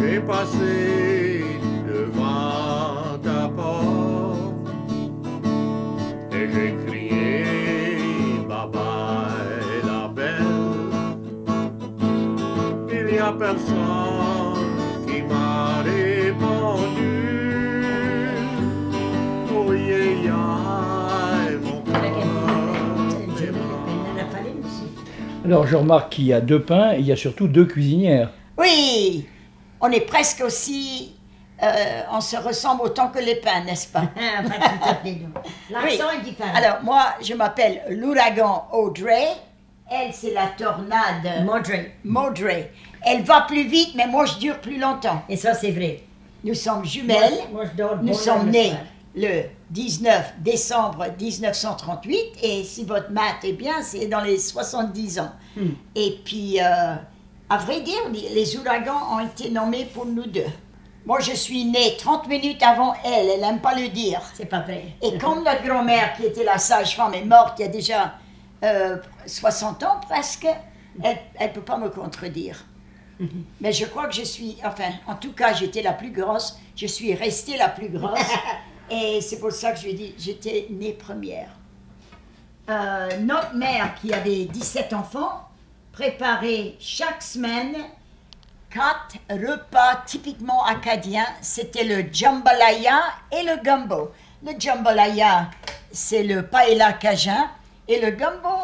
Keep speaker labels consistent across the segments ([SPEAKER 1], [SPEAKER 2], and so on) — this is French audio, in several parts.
[SPEAKER 1] J'ai passé devant ta porte et j'ai crié bye bye la belle. Il n'y a personne qui m'a répondu. Oh yeah, yeah, mon cœur.
[SPEAKER 2] Alors je remarque qu'il y a 2 pains et il y a surtout 2 cuisinières.
[SPEAKER 3] Oui, on est presque aussi, on se ressemble autant que les pains, n'est-ce pas?
[SPEAKER 4] Pas tout à fait, non. L'accent est différent.
[SPEAKER 3] Alors, moi, je m'appelle l'ouragan Audrey. Elle, c'est la tornade Maudrey. Elle va plus vite, mais moi, je dure plus longtemps.
[SPEAKER 4] Et ça, c'est vrai.
[SPEAKER 3] Nous sommes jumelles.
[SPEAKER 4] Moi, je dors
[SPEAKER 3] Nous
[SPEAKER 4] bon
[SPEAKER 3] sommes
[SPEAKER 4] le
[SPEAKER 3] nés
[SPEAKER 4] soir.
[SPEAKER 3] le 19 décembre 1938. Et si votre maths est bien, c'est dans les 70 ans. Et puis, à vrai dire, les ouragans ont été nommés pour nous deux. Moi, je suis née 30 minutes avant elle. Elle n'aime pas le dire.
[SPEAKER 4] C'est pas vrai.
[SPEAKER 3] Et comme notre grand-mère, qui était la sage-femme, est morte il y a déjà 60 ans presque, elle ne peut pas me contredire. Mais je crois que je suis, enfin, en tout cas, j'étais la plus grosse, je suis restée la plus grosse, et c'est pour ça que je lui ai dit, j'étais née première. Notre mère, qui avait 17 enfants, préparait chaque semaine 4 repas typiquement acadiens. C'était le jambalaya et le gumbo. Le jambalaya, c'est le paella cajun, et le gumbo,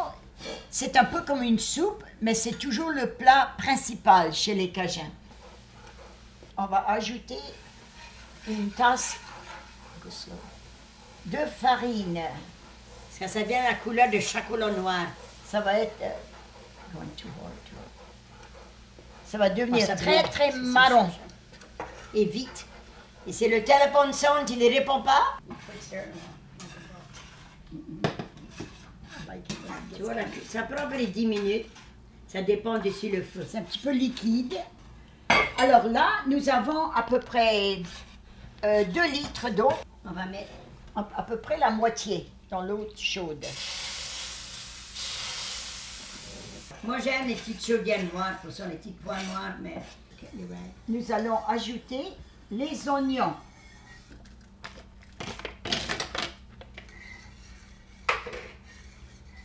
[SPEAKER 3] c'est un peu comme une soupe, mais c'est toujours le plat principal chez les Cajuns. On va ajouter une tasse de farine.
[SPEAKER 4] Ça vient la couleur de chocolat noir.
[SPEAKER 3] Ça va être... ça va devenir très très marron. Et vite.
[SPEAKER 4] Et si le téléphone sonne, tu ne réponds pas? Tu vois, ça prend les 10 minutes. Ça dépend dessus le feu.
[SPEAKER 3] C'est un petit peu liquide. Alors là, nous avons à peu près 2 litres d'eau. On va mettre à peu près la moitié dans l'eau chaude.
[SPEAKER 4] Moi, j'aime les petites chaudières noires, pour ça, les petites pois noirs, mais...
[SPEAKER 3] Nous allons ajouter les oignons.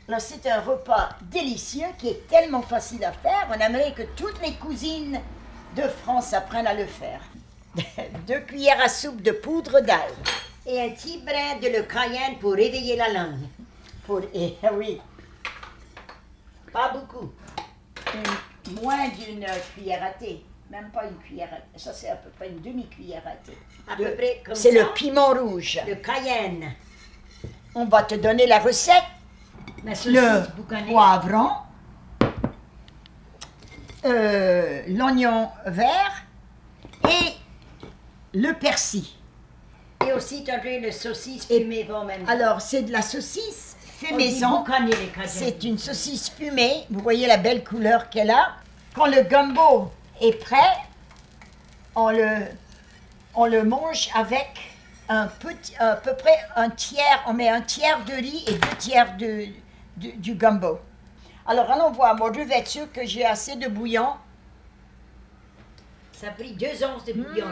[SPEAKER 3] Là, c'est un repas délicieux qui est tellement facile à faire. On aimerait que toutes les cousines de France apprennent à le faire. 2 cuillères à soupe de poudre d'ail.
[SPEAKER 4] Et un petit brin de le cayenne pour réveiller la langue.
[SPEAKER 3] Oui.
[SPEAKER 4] Pas beaucoup.
[SPEAKER 3] Moins d'une cuillère à thé. Même pas une cuillère à thé. Ça, c'est à peu près une demi-cuillère à thé.
[SPEAKER 4] À peu près comme ça.
[SPEAKER 3] C'est le piment rouge.
[SPEAKER 4] Le cayenne.
[SPEAKER 3] On va te donner la recette. Le poivron, l'oignon vert et le persil.
[SPEAKER 4] Et aussi, tu as le saucisse fumée bon même.
[SPEAKER 3] Alors, c'est de la saucisse fait maison. C'est une saucisse fumée. Vous voyez la belle couleur qu'elle a. Quand le gumbo est prêt, on le mange avec à peu près un tiers. On met un tiers de riz et 2 tiers du gumbo. Alors, allons voir. Moi, je vais être sûre que j'ai assez de bouillon.
[SPEAKER 4] Ça a pris 2 onces de bouillon.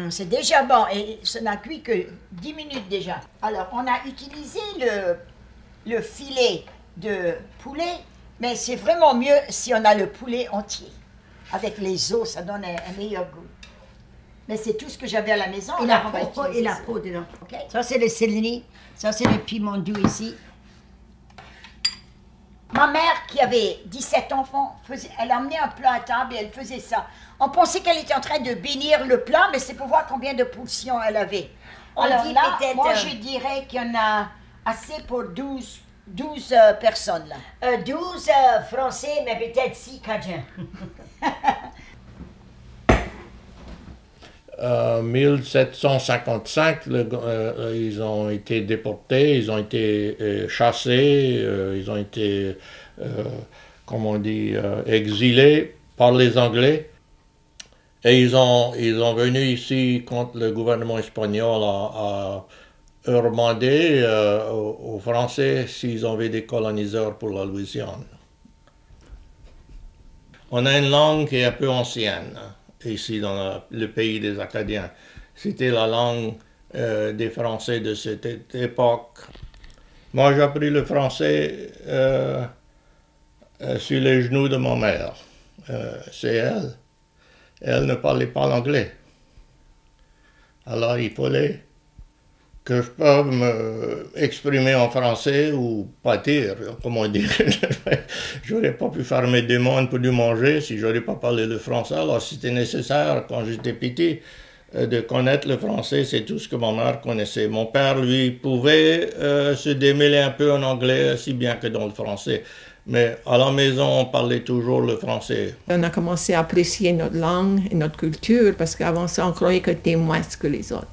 [SPEAKER 3] C'est déjà bon et ça n'a cuit que 10 minutes déjà. Alors, on a utilisé le filet de poulet, mais c'est vraiment mieux si on a le poulet entier. Avec les os, ça donne un meilleur goût. Mais c'est tout ce que j'avais à la maison.
[SPEAKER 4] Et la peau dedans.
[SPEAKER 3] Okay.
[SPEAKER 4] Ça, c'est le céleri. Ça, c'est le piment doux ici.
[SPEAKER 3] Ma mère, qui avait 17 enfants, elle amenait un plat à table et elle faisait ça. On pensait qu'elle était en train de bénir le plat, mais c'est pour voir combien de portions elle avait. Alors là, moi, je dirais qu'il y en a assez pour 12 personnes. Là.
[SPEAKER 4] 12 Français, mais peut-être 6 Cajuns.
[SPEAKER 1] En 1755, ils ont été déportés, ils ont été chassés, ils ont été, comment on dit, exilés par les Anglais. Et ils ont venu ici contre le gouvernement espagnol à demander aux Français s'ils avaient des coloniseurs pour la Louisiane. On a une langue qui est un peu ancienne. ici dans le pays des Acadiens. C'était la langue des Français de cette époque. Moi, j'ai appris le français sur les genoux de ma mère. C'est elle. Elle ne parlait pas l'anglais. Alors, il fallait que je puisse m'exprimer en français ou pâtir, comment dire. J'aurais pas pu faire mes demandes pour du manger si j'aurais pas parlé le français. Alors, c'était nécessaire, quand j'étais petit, de connaître le français. C'est tout ce que ma mère connaissait. Mon père, lui, pouvait se démêler un peu en anglais, si bien que dans le français. Mais à la maison, on parlait toujours le français.
[SPEAKER 5] On a commencé à apprécier notre langue et notre culture parce qu'avant ça, on croyait qu'on était moins que les autres.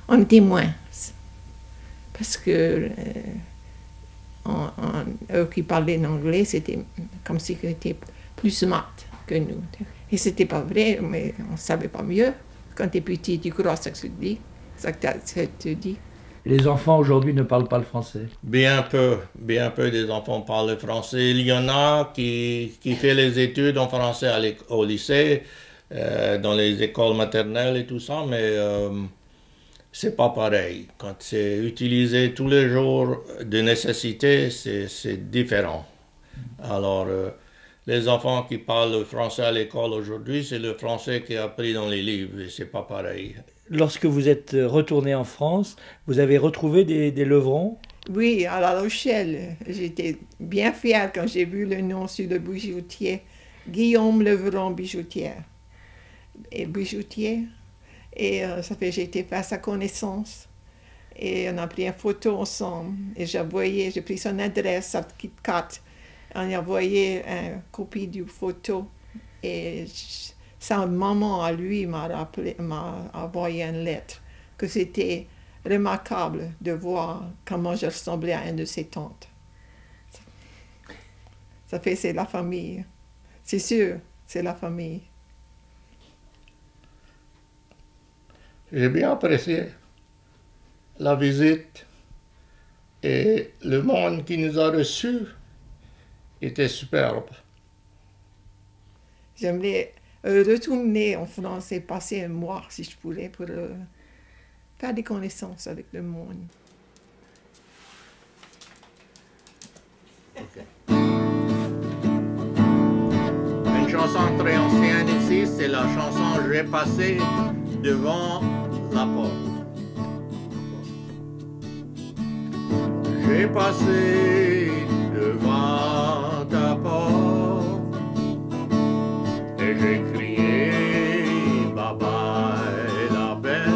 [SPEAKER 5] On était moins. Parce que eux qui parlaient anglais, c'était comme si ils étaient plus smart que nous. Et c'était pas vrai, mais on ne savait pas mieux. Quand tu es petit, tu crois ce que tu dis.
[SPEAKER 2] Les enfants aujourd'hui ne parlent pas le français.
[SPEAKER 1] Bien peu des enfants parlent le français. Il y en a qui font les études en français au lycée, dans les écoles maternelles et tout ça, mais c'est pas pareil. Quand c'est utilisé tous les jours de nécessité, c'est différent. Alors, les enfants qui parlent le français à l'école aujourd'hui, c'est le français qui est appris dans les livres, et c'est pas pareil.
[SPEAKER 2] Lorsque vous êtes retourné en France, vous avez retrouvé des levrons?
[SPEAKER 5] Oui, à La Rochelle. J'étais bien fière quand j'ai vu le nom sur le bijoutier. Guillaume Levron Bijoutière. Et bijoutier. Et j'ai été faire sa connaissance. Et on a pris une photo ensemble. Et j'ai pris son adresse, sa petite carte. On a envoyé une copie du photo. Et sa maman, à lui, m'a envoyé une lettre. Que c'était remarquable de voir comment je ressemblais à une de ses tantes. C'est la famille. C'est sûr, c'est la famille.
[SPEAKER 1] J'ai bien apprécié la visite et le monde qui nous a reçus était superbe.
[SPEAKER 5] J'aimerais retourner en France et passer un mois, si je pourrais, pour faire des connaissances avec le monde.
[SPEAKER 1] Okay. Une chanson très ancienne ici, c'est la chanson « J'ai passé devant la porte ». J'ai passé devant ta porte et j'ai crié baba et la belle.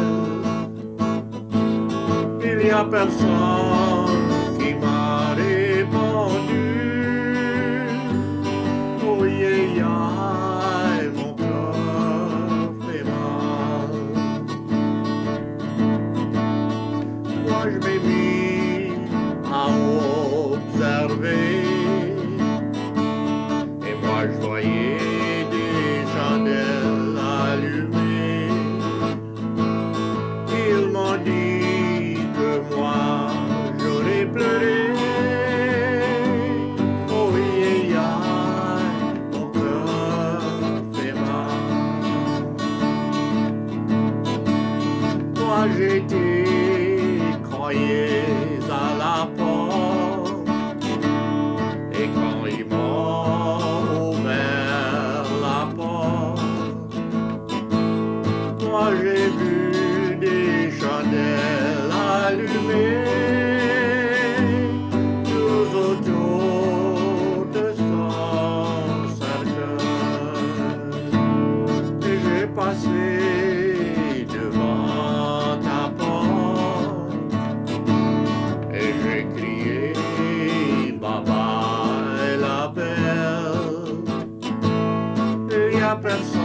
[SPEAKER 1] Il n'y a personne qui m'a répondu. Oh yeah, yeah, mon cœur fait mal. Moi je m'ai mis à observer et moi je voyais des chandelles allumées. Ils m'ont dit que moi j'aurais pleuré. Oh yeah, yeah, mon cœur fait mal. Moi j'étais croyais à la porte et quand ils m'ont ouvert la porte, moi j'ai vu des chandelles allumées tout autour de son cercueil et j'ai passé devant ta porte et j'ai crié baba et la belle. Il n'y a personne